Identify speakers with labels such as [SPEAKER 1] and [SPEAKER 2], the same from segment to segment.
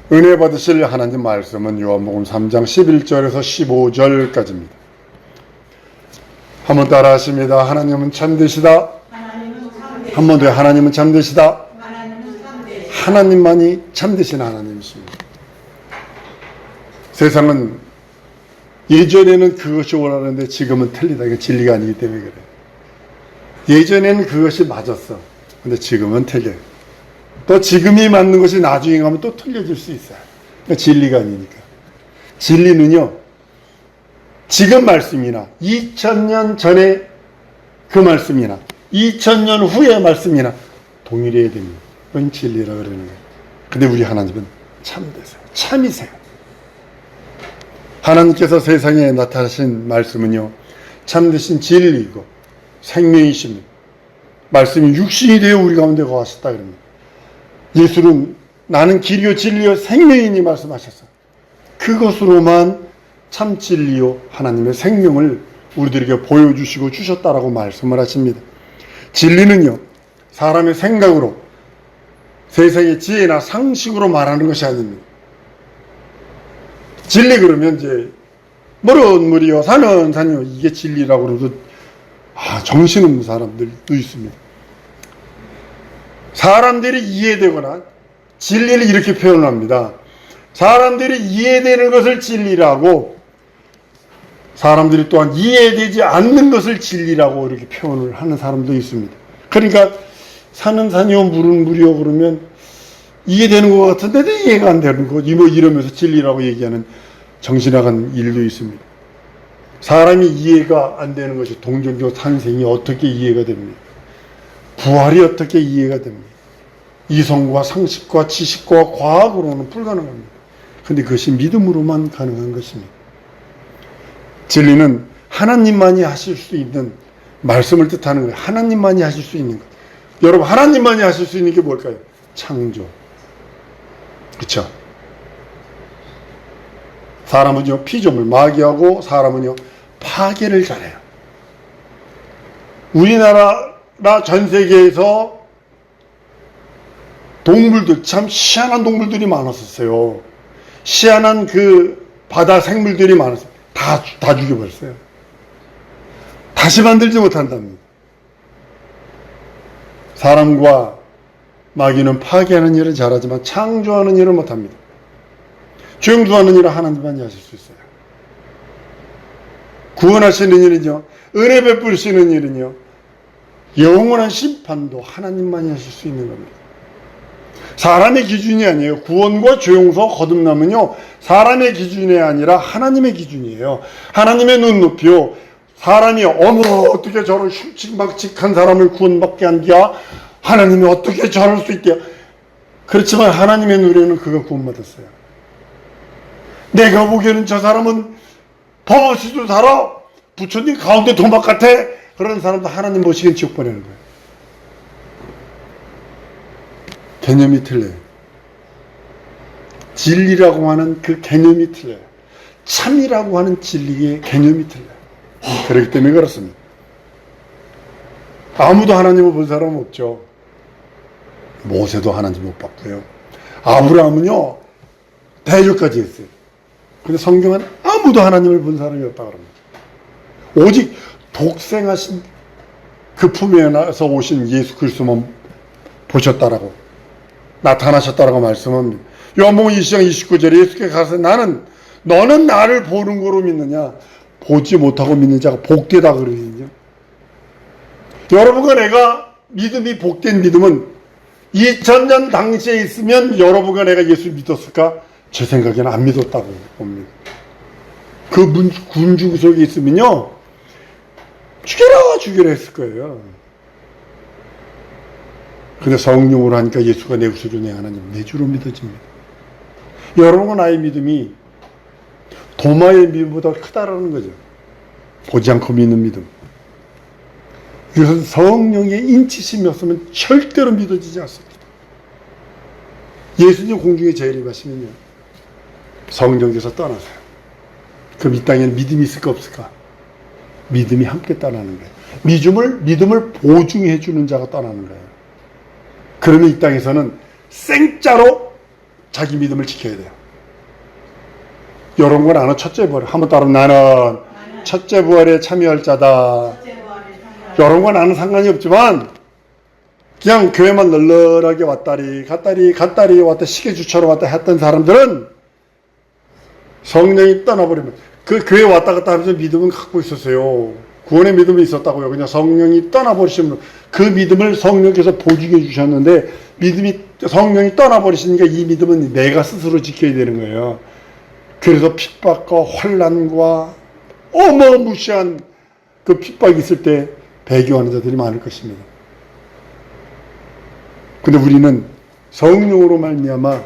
[SPEAKER 1] 은혜 받으실 하나님 말씀은 요한복음 3장 11절에서 15절까지입니다. 한번 따라 하십니다. 하나님은 참되시다. 한 번 더 하나님은 참되시다. 하나님만이 참되신 하나님이십니다. 세상은 예전에는 그것이 원하는데 지금은 틀리다. 이게 진리가 아니기 때문에 그래요. 예전에는 그것이 맞았어. 근데 지금은 틀려요. 또 지금이 맞는 것이 나중에 가면 또 틀려질 수 있어요. 그러니까 진리가 아니니까. 진리는요, 지금 말씀이나 2000년 전에 그 말씀이나 2000년 후의 말씀이나 동일해야 됩니다. 그건 진리라고 그러는 거예요. 근데 우리 하나님은 참되세요. 참이세요. 하나님께서 세상에 나타나신 말씀은요, 참되신 진리이고 생명이십니다. 말씀이 육신이 되어 우리 가운데 거하셨다 그럽니다. 예수는 나는 길이요 진리요 생명이니 말씀하셨어요. 그것으로만 참 진리요 하나님의 생명을 우리들에게 보여주시고 주셨다라고 말씀을 하십니다. 진리는요, 사람의 생각으로 세상의 지혜나 상식으로 말하는 것이 아닙니다. 진리 그러면 이제 물은 물이요 산은 산이요 이게 진리라고 그러도 정신없는 사람들도 있습니다. 사람들이 이해되거나 진리를 이렇게 표현합니다. 사람들이 이해되는 것을 진리라고, 사람들이 또한 이해되지 않는 것을 진리라고 이렇게 표현을 하는 사람도 있습니다. 그러니까 산은 산이요 물은 물이요 그러면 이해되는 것 같은데도 이해가 안 되는 거 뭐 이러면서 진리라고 얘기하는 정신나간 일도 있습니다. 사람이 이해가 안 되는 것이 동정교 탄생이 어떻게 이해가 됩니까? 부활이 어떻게 이해가 됩니까? 이성과 상식과 지식과 과학으로는 불가능합니다. 그런데 그것이 믿음으로만 가능한 것입니다. 진리는 하나님만이 하실 수 있는 말씀을 뜻하는 거예요. 하나님만이 하실 수 있는 것. 여러분, 하나님만이 하실 수 있는 게 뭘까요? 창조. 그렇죠? 사람은요 피조물 마귀하고 사람은요 파괴를 잘해요. 우리나라 전 세계에서 동물들 참 희한한 동물들이 많았었어요. 희한한 그 바다 생물들이 많았어요. 다 죽여버렸어요. 다시 만들지 못한답니다. 사람과 마귀는 파괴하는 일을 잘하지만 창조하는 일을 못합니다. 죄응수하는 일을 하나님만이 하실 수 있어요. 구원하시는 일은요, 은혜 베푸시는 일은요, 영원한 심판도 하나님만이 하실 수 있는 겁니다. 사람의 기준이 아니에요. 구원과 죄용서 거듭남은요 사람의 기준이 아니라 하나님의 기준이에요. 하나님의 눈높이요. 사람이 어떻게 저런 흉측막측한 사람을 구원받게 한디야? 하나님이 어떻게 저럴 수 있대요? 그렇지만 하나님의 눈에는 그가 구원받았어요. 내가 보기에는 저 사람은 법 없이도 살아. 부처님 가운데 도막 같아. 그런 사람도 하나님 보시기엔 지옥 보내는 거예요. 개념이 틀려요. 진리라고 하는 그 개념이 틀려요. 참이라고 하는 진리의 개념이 틀려요. 그렇기 때문에 그렇습니다. 아무도 하나님을 본 사람은 없죠. 모세도 하나님 못 봤고요. 아브라함은요 대적까지 했어요. 근데 성경은 아무도 하나님을 본 사람이 없다고 합니다. 오직 독생하신 그 품에서 오신 예수 그리스도만 보셨다라고, 나타나셨다라고 말씀합니다. 요한복음 20장 29절에 예수께서 가서 너는 나를 보는 거로 믿느냐? 보지 못하고 믿는 자가 복되다 그러거든요. 여러분과 내가 믿음이 복된 믿음은 2000년 당시에 있으면 여러분과 내가 예수 믿었을까? 제 생각에는 안 믿었다고 봅니다. 그 군주 속에 있으면요 죽여라 했을 거예요. 근데 성령으로 하니까 예수가 내 구세주 내 하나님 내 주로 믿어집니다. 여러분과 나의 믿음이 도마의 믿음보다 크다라는 거죠. 보지 않고 믿는 믿음. 이것은 성령의 인치심이 없으면 절대로 믿어지지 않습니다. 예수님 공중에 재림하시면요 성령께서 떠나세요. 그럼 이 땅에는 믿음이 있을까 없을까? 믿음이 함께 떠나는 거예요. 믿음을 보증해 주는 자가 떠나는 거예요. 그러면 이 땅에서는 생짜로 자기 믿음을 지켜야 돼요. 이런 건 나는 첫째 부활. 한번 따라 나는 첫째 부활에 참여할 자다. 이런 건 나는 상관이 없지만 그냥 교회만 널널하게 왔다리 갔다리 왔다 시계주처럼 왔다 했던 사람들은 성령이 떠나버리면 그 교회 왔다 갔다 하면서 믿음은 갖고 있었어요. 구원의 믿음이 있었다고요. 그냥 성령이 떠나버리시면 그 믿음을 성령께서 보증해 주셨는데 성령이 떠나버리시니까 이 믿음은 내가 스스로 지켜야 되는 거예요. 그래서 핍박과 환난과 어마무시한 그 핍박이 있을 때 배교하는 자들이 많을 것입니다. 근데 우리는 성령으로 말미암아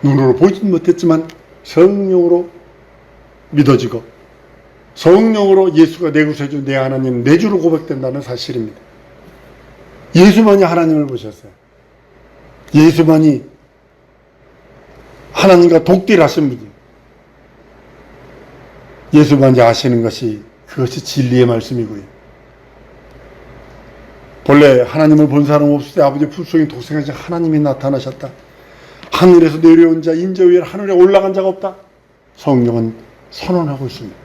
[SPEAKER 1] 눈으로 보지는 못했지만 성령으로 믿어지고 성령으로 예수가 내 구세주 내 하나님 내 주로 고백된다는 사실입니다. 예수만이 하나님을 보셨어요. 예수만이 하나님과 독대하신 분이에요. 예수만이 아시는 것이 그것이 진리의 말씀이고요. 본래 하나님을 본 사람 없을 때 아버지 품속에 독생하신 하나님이 나타나셨다. 하늘에서 내려온 자 인자 위에 하늘에 올라간 자가 없다. 성령은 선언하고 있습니다.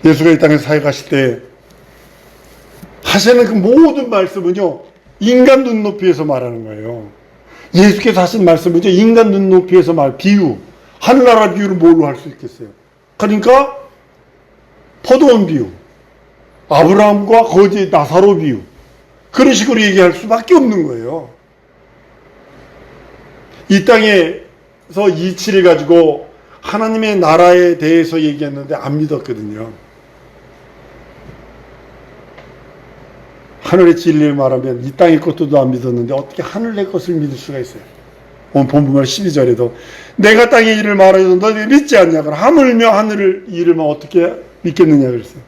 [SPEAKER 1] 예수가 이 땅에 사역하실 때 하시는 그 모든 말씀은요 인간 눈높이에서 말하는 거예요. 예수께서 하신 말씀은요 인간 눈높이에서 비유, 하늘나라 비유를 뭘로 할 수 있겠어요? 그러니까 포도원 비유, 아브라함과 거지 나사로 비유, 그런 식으로 얘기할 수밖에 없는 거예요. 이 땅에서 이치를 가지고 하나님의 나라에 대해서 얘기했는데 안 믿었거든요. 하늘의 진리를 말하면 이 땅의 것도 안 믿었는데 어떻게 하늘의 것을 믿을 수가 있어요? 오늘 본문말 12절에도 내가 땅의 일을 말하여도 너희들이 믿지 않냐? 하물며 하늘의 일을 어떻게 믿겠느냐 그랬어요.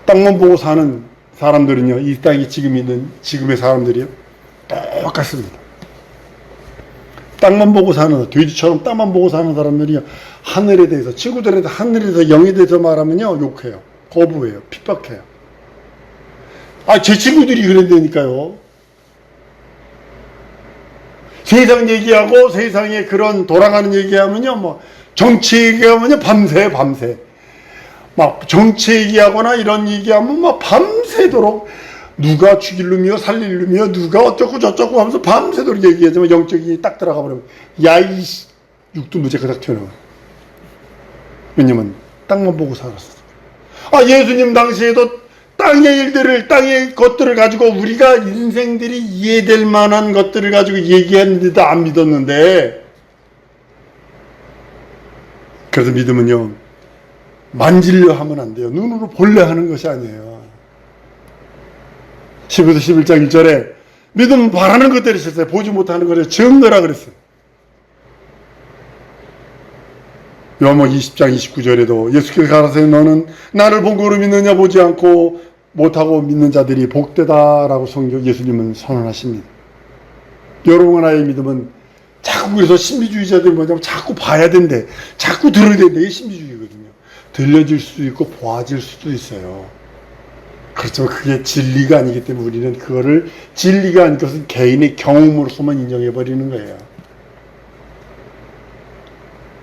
[SPEAKER 1] 땅만 보고 사는 사람들은요, 이 땅이 지금 있는 지금의 사람들이요 똑같습니다. 땅만 보고 사는, 돼지처럼 땅만 보고 사는 사람들이요 하늘에 대해서, 친구들에 대해서, 하늘에 대해서, 영에 대해서 말하면요 욕해요, 거부해요, 핍박해요. 제 친구들이 그런다니까요. 세상 얘기하고 세상에 그런 돌아가는 얘기하면요 정치 얘기하면요 밤새 막 정치 얘기하거나 이런 얘기하면 막 밤새도록 누가 죽일 놈이요 살릴 놈이요 누가 어쩌고 저쩌고 하면서 밤새도록 얘기하지만 영적이 딱 들어가 버리면 야이 육두무제 그닥 튀어나와요. 왜냐면 땅만 보고 살았어요. 예수님 당시에도 땅의 일들을, 땅의 것들을 가지고 우리가 인생들이 이해될 만한 것들을 가지고 얘기했는데도 안 믿었는데, 그래서 믿음은요 만질려 하면 안 돼요. 눈으로 볼래 하는 것이 아니에요. 10에서 11장 1절에 믿음은 바라는 것들이 있었어요. 보지 못하는 것을 증거라 그랬어요. 요한복음 20장 29절에도 예수께서 가라사대 너는 나를 본 거로 믿느냐 보지 않고 못하고 믿는 자들이 복되다라고 예수님은 선언하십니다. 여러분 나의 믿음은 자꾸 그래서 신비주의자들이 뭐냐면 자꾸 봐야 된대, 자꾸 들어야 된대. 이게 신비주의거든요. 들려질 수도 있고 보아질 수도 있어요. 그렇지만 그게 진리가 아니기 때문에 우리는 그거를 진리가 아닌 것은 개인의 경험으로서만 인정해버리는 거예요.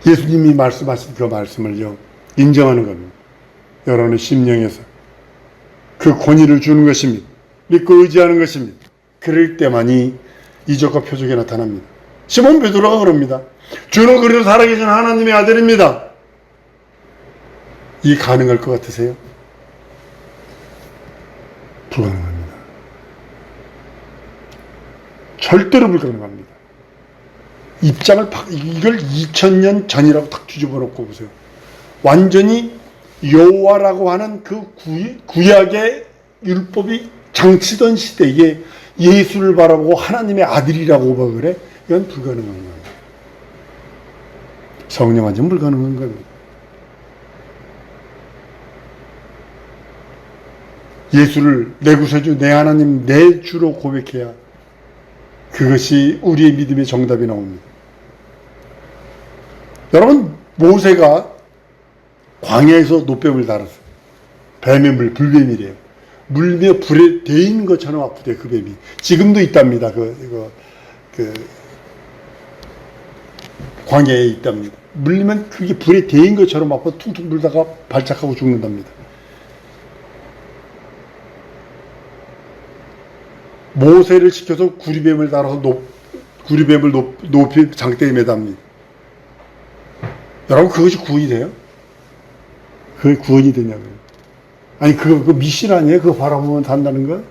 [SPEAKER 1] 예수님이 말씀하신 그 말씀을요 인정하는 겁니다. 여러분의 심령에서 그 권위를 주는 것입니다. 믿고 의지하는 것입니다. 그럴 때만이 이적과 표적이 나타납니다. 시몬 베드로가 그럽니다. 주는 그리로 살아계신 하나님의 아들입니다. 이 가능할 것 같으세요? 불가능합니다. 절대로 불가능합니다. 이걸 2000년 전이라고 딱 뒤집어 놓고 보세요. 완전히 여호와라고 하는 그 구약의 율법이 장치던 시대에 예수를 바라보고 하나님의 아들이라고 고백을 해? 이건 불가능한 겁니다. 성령 안전 불가능한 겁니다. 예수를 내 구세주, 내 하나님, 내 주로 고백해야 그것이 우리의 믿음의 정답이 나옵니다. 여러분, 모세가 광야에서 노뱀을 달았어요. 뱀의 물, 불뱀이래요. 물며 불에 대 있는 것처럼 아프대, 그 뱀이. 지금도 있답니다. 광야에 있답니다. 물리면 그게 불에 대 있는 것처럼 아파 퉁퉁 불다가 발작하고 죽는답니다. 모세를 시켜서 구리뱀을 달아서 구리뱀을 높이 장대에 매답니다. 여러분, 그것이 구원이 돼요? 그게 구원이 되냐고요. 아니, 그거 미신 아니에요? 그거 바라보면 산다는 거?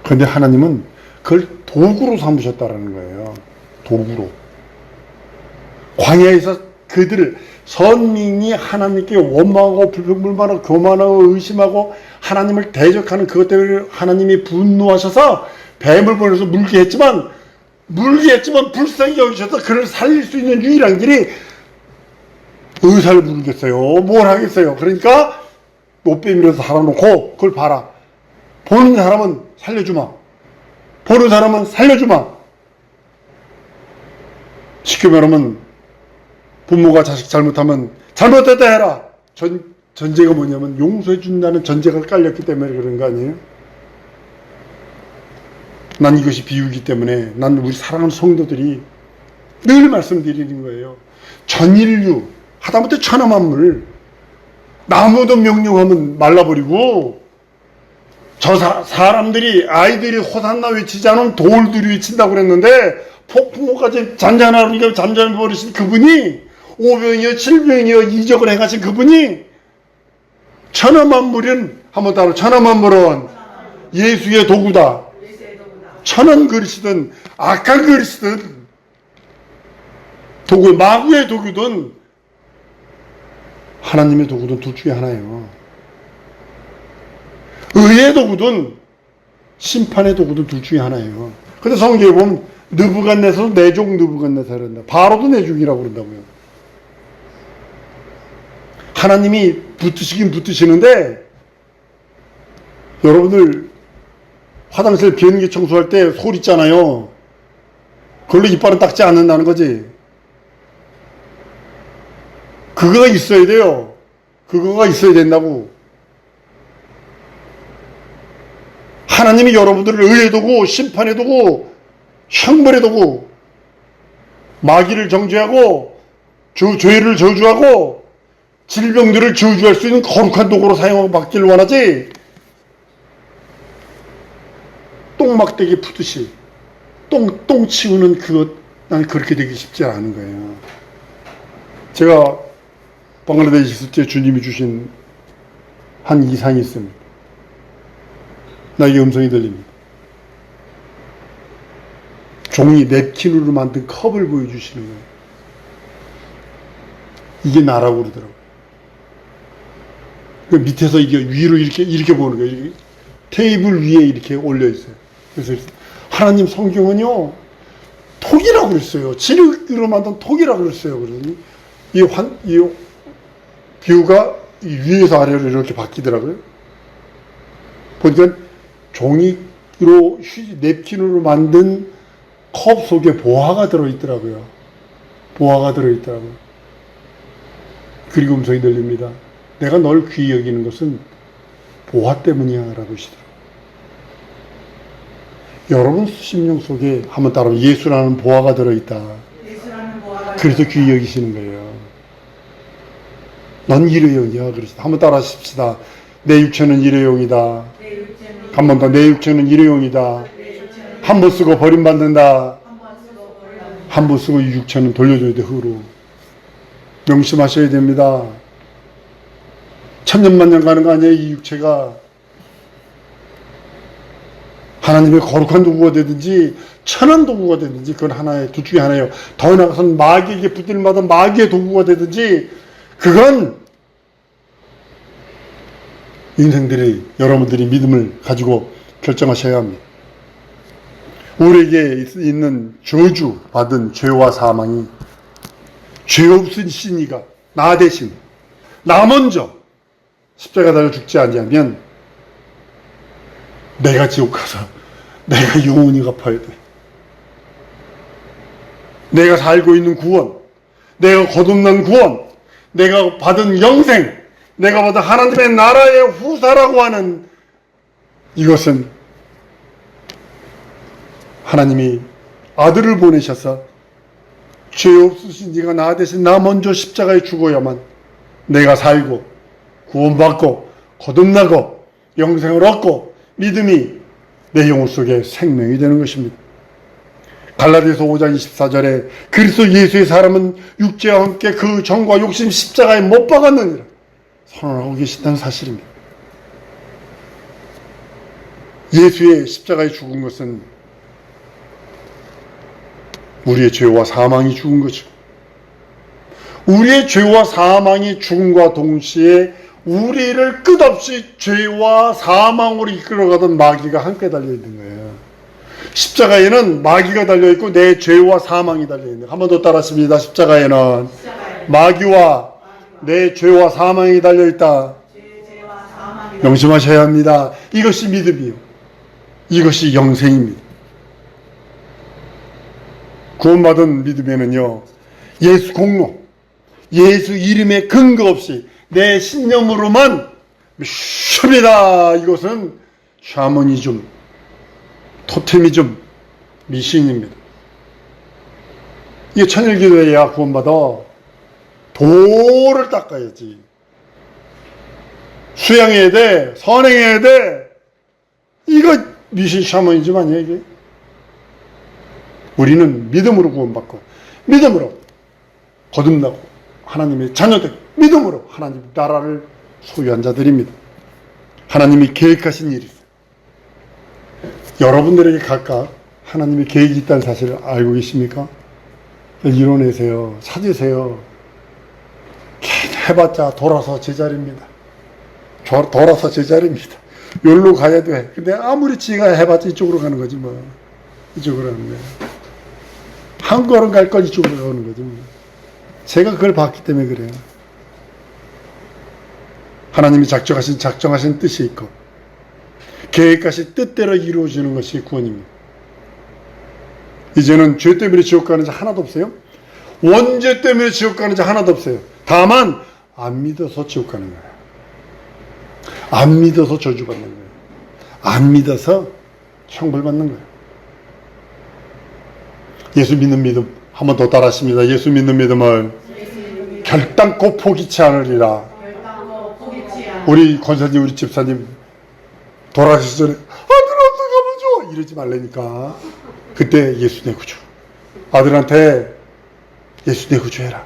[SPEAKER 1] 그런데 하나님은 그걸 도구로 삼으셨다라는 거예요. 도구로. 광야에서 그들을, 선민이 하나님께 원망하고 불평불만하고 교만하고 의심하고 하나님을 대적하는 그것 때문에 하나님이 분노하셔서 뱀을 보내서 물게 했지만 불쌍히 여기셔서 그를 살릴 수 있는 유일한 길이 의사를 부르겠어요. 뭘 하겠어요. 그러니까 노뱀이라서 달아놓고 그걸 봐라. 보는 사람은 살려주마. 보는 사람은 살려주마. 쉽게 말하면 부모가 자식 잘못하면 잘못했다 해라. 전제가 뭐냐면 용서해준다는 전제가 깔렸기 때문에 그런 거 아니에요? 난 이것이 비유이기 때문에 난 우리 사랑하는 성도들이 늘 말씀드리는 거예요. 전인류 하다못해 천하만물 나무도 명령하면 말라버리고 저 사람들이 아이들이 호산나 외치지 않으면 돌들이 외친다고 그랬는데 폭풍우까지 잔잔하게 잠잠해버리신 그분이 오병이여 칠병이여 이적을 행하신 그분이 천하만물은 한번 따로 천하만물은 예수의 도구다. 천한 그릇이든 악한 그릇이든 도구, 마구의 도구든 하나님의 도구든 둘 중에 하나예요. 의의 도구든 심판의 도구든 둘 중에 하나예요. 근데 성경에 보면 느부갓네살도 내종 느부갓네살이란다. 바로도 내종이라고 그런다고요. 하나님이 붙으시긴 붙으시는데 여러분들 화장실 비행기 청소할 때 솔 있잖아요. 그걸로 이빨은 닦지 않는다는 거지. 그거가 있어야 돼요. 그거가 있어야 된다고. 하나님이 여러분들을 의의 도구, 심판의 도구, 형벌의 도구, 마귀를 정죄하고 죄를 저주하고 질병들을 저주할 수 있는 거룩한 도구로 사용하고 받기를 원하지. 똥막대기 푸듯이 똥 치우는 그것, 난 그렇게 되기 쉽지 않은 거예요. 제가 방글라데시 있을 때 주님이 주신 한 이상이 있습니다. 나에게 음성이 들립니다. 종이 냅킨으로 만든 컵을 보여주시는 거예요. 이게 나라고 그러더라고요. 그 밑에서 이게 위로 이렇게 보는 거예요. 이렇게 테이블 위에 이렇게 올려 있어요. 그래서 하나님 성경은요, 톡이라고 그랬어요. 진흙으로 만든 톡이라고 그랬어요. 그러더니 이 뷰가 위에서 아래로 이렇게 바뀌더라고요. 보니까 종이로 냅킨으로 만든 컵 속에 보화가 들어있더라고요. 보화가 들어있더라고요. 그리고 음성이 들립니다. 내가 널 귀히 여기는 것은 보화 때문이야 라고 하시더라고요. 여러분 심령 속에 한번 따라하면 예수라는 보화가 들어있다. 그래서 귀히 여기시는 거예요. 넌 일회용이야. 그러시다. 한번 따라 하십시다. 내 육체는 일회용이다. 한 번 더. 내 육체는 일회용이다. 한 번 쓰고 버림받는다. 한 번 쓰고 이 육체는 돌려줘야 돼, 흙으로. 명심하셔야 됩니다. 천년만년 가는 거 아니에요, 이 육체가. 하나님의 거룩한 도구가 되든지 천한 도구가 되든지 그건 하나의 둘 중에 하나예요. 더 나아가서는 마귀에게 붙들마다 마귀의 도구가 되든지 그건 인생들이 여러분들이 믿음을 가지고 결정하셔야 합니다. 우리에게 있는 저주 받은 죄와 사망이 죄 없은 신이가 나 대신 나 먼저 십자가 달려 죽지 않으면 내가 지옥 가서 내가 영원히 갚아야 돼. 내가 살고 있는 구원, 내가 거듭난 구원, 내가 받은 영생, 내가 받은 하나님의 나라의 후사라고 하는 이것은 하나님이 아들을 보내셔서 죄 없으신 이가 나 대신 나 먼저 십자가에 죽어야만 내가 살고 구원받고 거듭나고 영생을 얻고 믿음이 내 영혼 속에 생명이 되는 것입니다. 갈라디아서 5장 24절에 그리스도 예수의 사람은 육체와 함께 그 정과 욕심 십자가에 못 박았느니라 선언하고 계신다는 사실입니다. 예수의 십자가에 죽은 것은 우리의 죄와 사망이 죽은 것이고, 우리의 죄와 사망이 죽음과 동시에 우리를 끝없이 죄와 사망으로 이끌어가던 마귀가 함께 달려있는 거예요. 십자가에는 마귀가 달려있고 내 죄와 사망이 달려있는 거예요. 한 번 더 따라하십니다. 십자가에는 마귀와 내 죄와 사망이 달려있다. 명심하셔야 합니다. 이것이 믿음이요, 이것이 영생입니다. 구원받은 믿음에는요, 예수 공로, 예수 이름에 근거 없이 내 신념으로만 믿습니다. 이것은 샤머니즘, 토테미즘, 미신입니다. 이게 천일기도해야 구원받아. 도를 닦아야지. 수양해야 돼. 선행해야 돼. 이거 미신 샤머니즘 아니야 이게? 우리는 믿음으로 구원받고 믿음으로 거듭나고 하나님의 자녀들, 믿음으로 하나님 나라를 소유한 자들입니다. 하나님이 계획하신 일이 있어요. 여러분들에게 각각 하나님의 계획이 있다는 사실을 알고 계십니까? 이뤄내세요. 찾으세요. 해봤자 돌아서 제자리입니다. 돌아서 제자리입니다. 여기로 가야 돼. 근데 아무리 지가 해봤자 이쪽으로 가는 거지 뭐. 이쪽으로 가는 거예요. 한 걸음 갈 건 이쪽으로 가는 거지 뭐. 제가 그걸 봤기 때문에 그래요. 하나님이 작정하신 뜻이 있고 계획하신 뜻대로 이루어지는 것이 구원입니다. 이제는 죄 때문에 지옥 가는 자 하나도 없어요. 원죄 때문에 지옥 가는 자 하나도 없어요. 다만 안 믿어서 지옥 가는 거예요. 안 믿어서 저주받는 거예요. 안 믿어서 형벌 받는 거예요. 예수 믿는 믿음 한 번 더 따라하십니다. 예수 믿는 믿음을 결단코 포기치 않으리라. 우리 권사님, 우리 집사님 돌아가시기 전에 아들 어떡하면 이러지 말라니까. 그때 예수 내 구주, 아들한테 예수 내 구주해라.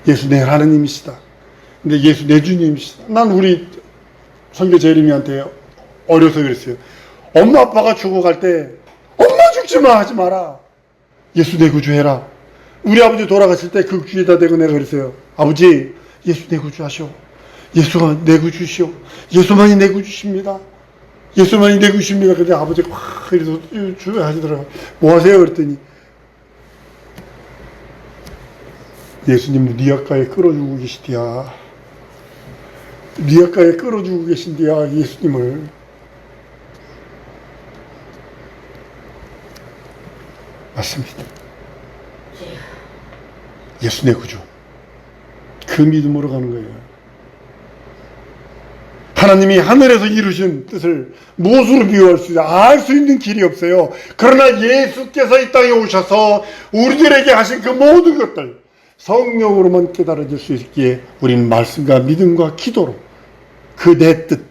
[SPEAKER 1] 예수 내 하나님이시다. 근데 예수 내 주님이시다. 난 우리 선교 재림이한테 어려서 그랬어요. 엄마 아빠가 죽어갈 때 엄마 죽지 마 하지 마라. 예수 내 구주해라. 우리 아버지 돌아가실 때 그 귀에다 대고 내가 그랬어요. 아버지 예수 내 구주하시오. 예수가 내 구주시오. 예수만이 내 구주십니다. 예수만이 내 구주십니다. 근데 아버지가 확 이래서 주여 하시더라고요. 뭐 하세요? 그랬더니 예수님 니아가에 끌어주고 계시디야. 니아가에 끌어주고 계신디야 예수님을. 맞습니다. 예수 내 구주. 그 믿음으로 가는 거예요. 하나님이 하늘에서 이루신 뜻을 무엇으로 비유할 수 있어요? 알 수 있는 길이 없어요. 그러나 예수께서 이 땅에 오셔서 우리들에게 하신 그 모든 것들 성령으로만 깨달아질 수 있기에 우리는 말씀과 믿음과 기도로 그 내 뜻,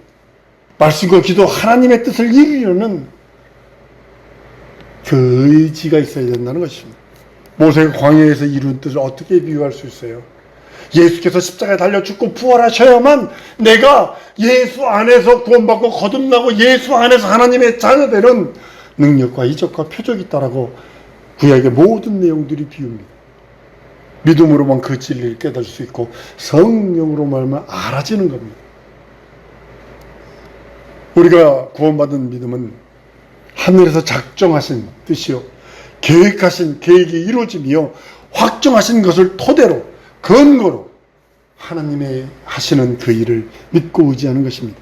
[SPEAKER 1] 말씀과 기도, 하나님의 뜻을 이루려는 그 의지가 있어야 된다는 것입니다. 모세가 광야에서 이룬 뜻을 어떻게 비유할 수 있어요? 예수께서 십자가에 달려 죽고 부활하셔야만 내가 예수 안에서 구원받고 거듭나고 예수 안에서 하나님의 자녀되는 능력과 이적과 표적이 있다라고 구약의 모든 내용들이 비웁니다. 믿음으로만 그 진리를 깨달을 수 있고 성령으로만 알아지는 겁니다. 우리가 구원받은 믿음은 하늘에서 작정하신 뜻이요, 계획하신 계획이 이루어지며 확정하신 것을 토대로 근거로 하나님의 하시는 그 일을 믿고 의지하는 것입니다.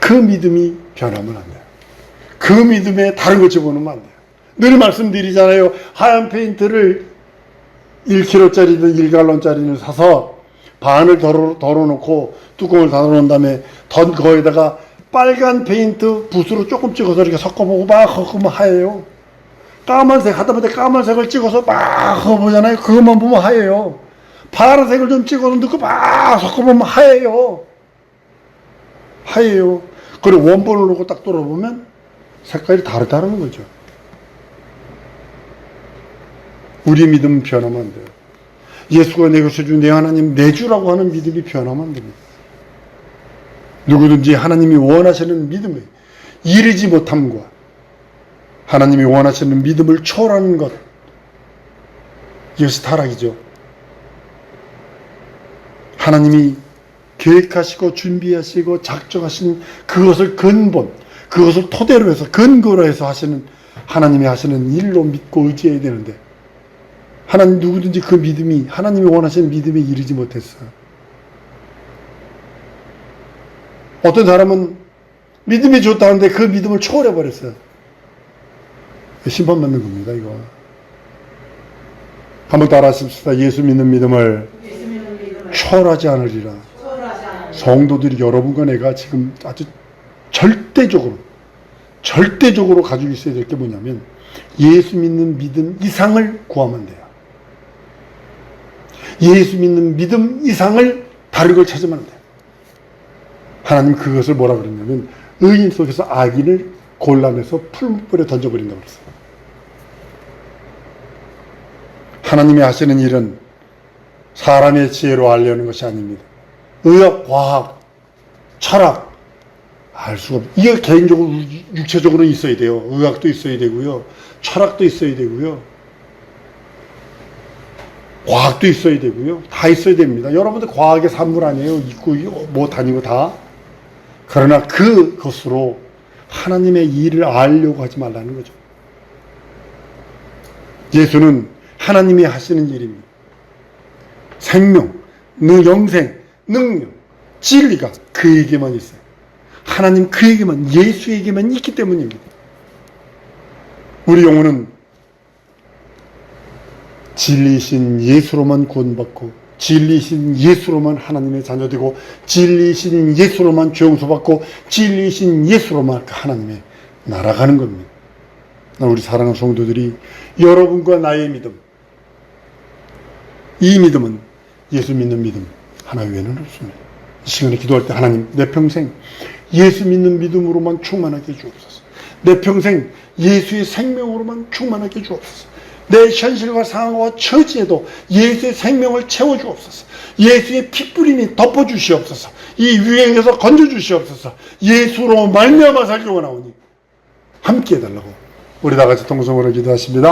[SPEAKER 1] 그 믿음이 변하면 안 돼요. 그 믿음에 다른 걸 집어넣으면 안 돼요. 늘 말씀드리잖아요. 하얀 페인트를 1kg짜리든 1갈론짜리를 사서 반을 덜어놓고 뚜껑을 닫아놓은 다음에 던 거에다가 빨간 페인트 붓으로 조금 찍어서 이렇게 섞어보고 막 섞으면 하얘요. 까만색 하다못해 까만색을 찍어서 막 섞어보잖아요. 그것만 보면 하얘요. 파란색을 좀 찍어서 넣고 막 섞어보면 하얘요. 하얘요. 그리고 원본을 놓고 딱 돌아보면 색깔이 다르다는 거죠. 우리 믿음은 변하면 안 돼요. 예수가 내 것을 주 내 하나님 내 주라고 하는 믿음이 변하면 안 됩니다. 누구든지 하나님이 원하시는 믿음에 이르지 못함과 하나님이 원하시는 믿음을 초월하는 것, 이것이 타락이죠. 하나님이 계획하시고 준비하시고 작정하신 그것을 근본, 그것을 토대로 해서 근거로 해서 하시는 하나님이 하시는 일로 믿고 의지해야 되는데 하나님 누구든지 그 믿음이 하나님이 원하시는 믿음에 이르지 못했어요. 어떤 사람은 믿음이 좋다는데 그 믿음을 초월해버렸어요. 심판받는 겁니다, 이거. 한번 따라 하십시다. 예수 믿는 믿음을 초월하지 않으리라. 성도들이 여러분과 내가 지금 아주 절대적으로 가지고 있어야 될 게 뭐냐면 예수 믿는 믿음 이상을 구하면 돼요. 예수 믿는 믿음 이상을 다른 걸 찾으면 안 돼요. 하나님 그것을 뭐라 그랬냐면 의인 속에서 악인을 골라내서 풀무불에 던져버린다고 그랬어요. 하나님이 하시는 일은 사람의 지혜로 알려는 것이 아닙니다. 의학, 과학, 철학 알 수가 없어요. 이게 개인적으로 육체적으로 있어야 돼요. 의학도 있어야 되고요. 철학도 있어야 되고요. 과학도 있어야 되고요. 다 있어야 됩니다. 여러분들 과학의 산물 아니에요. 있고 뭐 다니고 다. 그러나 그것으로 하나님의 일을 알려고 하지 말라는 거죠. 예수는 하나님이 하시는 일입니다. 생명, 영생, 능력, 진리가 그에게만 있어요. 하나님 그에게만, 예수에게만 있기 때문입니다. 우리 영혼은 진리이신 예수로만 구원받고 진리이신 예수로만 하나님의 자녀되고 진리이신 예수로만 죄 용서받고 진리이신 예수로만 하나님의 날아가는 겁니다. 우리 사랑하는 성도들이 여러분과 나의 믿음, 이 믿음은 예수 믿는 믿음 하나 외에는 없습니다. 이 시간에 기도할 때 하나님 내 평생 예수 믿는 믿음으로만 충만하게 주옵소서. 내 평생 예수의 생명으로만 충만하게 주옵소서. 내 현실과 상황과 처지에도 예수의 생명을 채워주옵소서. 예수의 핏부림이 덮어주시옵소서. 이 유행에서 건져주시옵소서. 예수로 말미암아 살기 원하오니 함께 해달라고 우리 다같이 통성으로 기도하십니다.